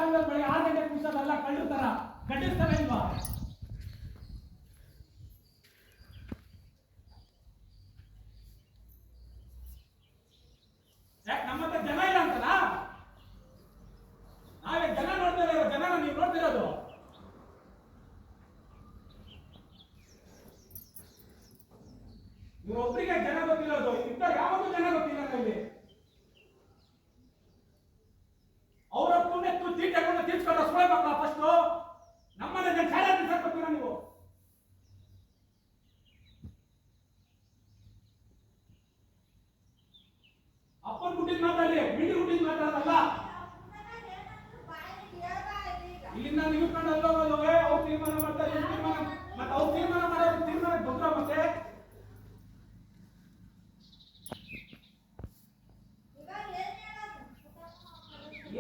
ಕಾಲದಲ್ಲಿ ಬೆಳಗ್ಗೆ 6 ಗಂಟೆ ಕೂಸೋದಲ್ಲ ಕಳ್ಳು ತರ ಗಡ್ಡಿಸ್ತಾನೆ ಇಲ್ವಾ? ಯಾಕೆ ನಮ್ಮ ಹತ್ರ ಜನ ಇಲ್ಲ ಅಂತನಾ? ನಾವೇ ಜನ ನೋಡ್ತಾ ಇರೋ ಜನನ ನೀವು ನೋಡ್ತಿರೋದು. ಇವರೊಬ್ಬರಿಗೆ ಜನ ಗೊತ್ತಿರೋದು, ಇಂಥ ಯಾವತ್ತೂ ಜನ ಗೊತ್ತಿಲ್ಲ ಇಲ್ಲಿ. ಅವರ ಪುಣ್ಯ ತೀಟೆ ತಗೊಂಡು ತೀರ್ಸ್ಕೊಂಡು ಸುಳೆ ಮಕ್ಕಳ ಫಸ್ಟ್ ನಮ್ಮನೆ ಜನ ಶಾಲೆ ತಿಳ್ಕೊತೀರಾ ನೀವು? ಅಪ್ಪನ ಹುಟ್ಟಿದ ಮಾತಾಡಿ, ಬಿಡಿ ಹುಟ್ಟಿದ ಮಾತಾಡಲ್ಲ. ಇಲ್ಲಿಂದ ನಿಲ್ಕೊಂಡು ಅಲ್ಲೋಗೋದವೆ ಅವ್ರು ತೀರ್ಮಾನ ಮಾಡ್ತಾರೆ, ತೀರ್ಮಾನ ಮತ್ತೆ ಅವ್ರು ತೀರ್ಮಾನ ಮಾಡೋದು ತೀರ್ಮಾನ ಗೊತ್ತ. ಮತ್ತೆ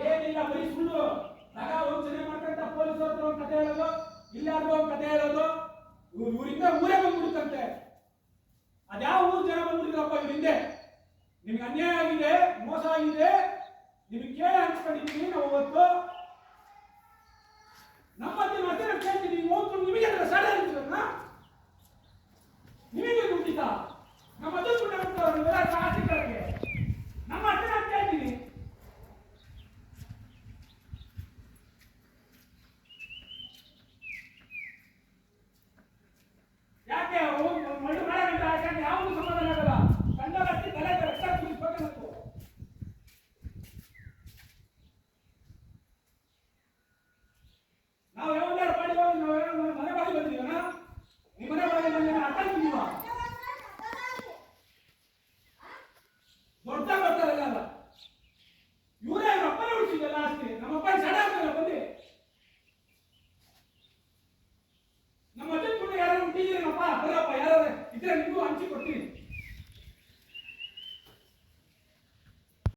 ಏನಿಲ್ಲ, ಬರೀ ಸುಳ್ಳು ಸಗ ವಂಚನೆ ಮಾಡ್ಕೊಂತ ಪೊಲೀಸ್ ಹತ್ರ ಒಂದು ಕತೆ ಹೇಳೋದು, ಇಲ್ಲಾದ್ರೂ ಒಂದು ಕತೆ ಹೇಳೋದು. ಇವರಿಂದ ಊರೇ ಬಂದ್ಬಿಡುತ್ತಂತೆ. ಅದ್ಯಾವ ಊರು ಜನ ಬಂದ್ಬಿಟ್ಟಿದ್ರಪ್ಪ ಇವ್ರ ಹಿಂದೆ? ನಿಮ್ಗೆ ಅನ್ಯಾಯ ಆಗಿದೆ, ಮೋಸ ಆಗಿದೆ, ನಿಮ್ಗೆ ಕೇಳಿ ಹಂಚ್ಕೊಂಡಿದ್ದೀವಿ ನಾವು. ಅವತ್ತು ನಮ್ಮತ್ತೆ ಮತ್ತೆ ನಾನು ಕೇಳ್ತೀನಿ, ನಿಮಗೆ ಸಾಲ ಇರ್ತೀರಲ್ಲ, ನಿಮಗೆ ದುಡ್ಡಿದ್ದ ನಮ್ಮ ದುಡ್ಡು ಆರ್ಥಿಕರಿಗೆ ನಮ್ಮ ಅತ್ತೆ ನಾನು ಕೇಳ್ತೀನಿ. ಯಾಕೆ ಮಣ್ಣು ಮಾಡಬೇಕ? ಯಾಕೆ ಯಾವುದು ಸಮಾಧಾನ ಆಗಲ್ಲ? ಕಂಡ ರಟ್ಟಿ ತಲೆ ರಕ್ತ ಕುಡಿಸ್ಬೇಕು. ನಾವು ಯಾವ್ದಾರು ಪಾಡಿ ಹೋಗಿ ನಾವು ಮನೆ ಬಾಗಿ ಬಂದಿದ್ದೀವನ? ನಿಮ್ಮ ಮನೆ ಬಾಗಿ ಬಂದ ಅರ್ಥ ಆಗಿದ್ದೀವ? ದೊಡ್ಡ ಬರ್ತಾರಲ್ಲ ಇವರೇ ಅಪ್ಪನೇ ಉಳಿಸಿದಲ್ಲ ಆಸ್ತಿ. ನಮ್ಮಪ್ಪ ಸಡ ಆಗ್ತಾರ ಬಂದು ನಮ್ಮ ಅಜ್ಜನ ಪುಣ್ಯ ಯಾರು ಹುಟ್ಟಿದ್ದೀರಪ್ಪ, ಬರಪ್ಪ, ಯಾರು ಇದ್ರೆ ನಿಮಗೂ ಹಂಚಿ ಕೊಡ್ತೀನಿ.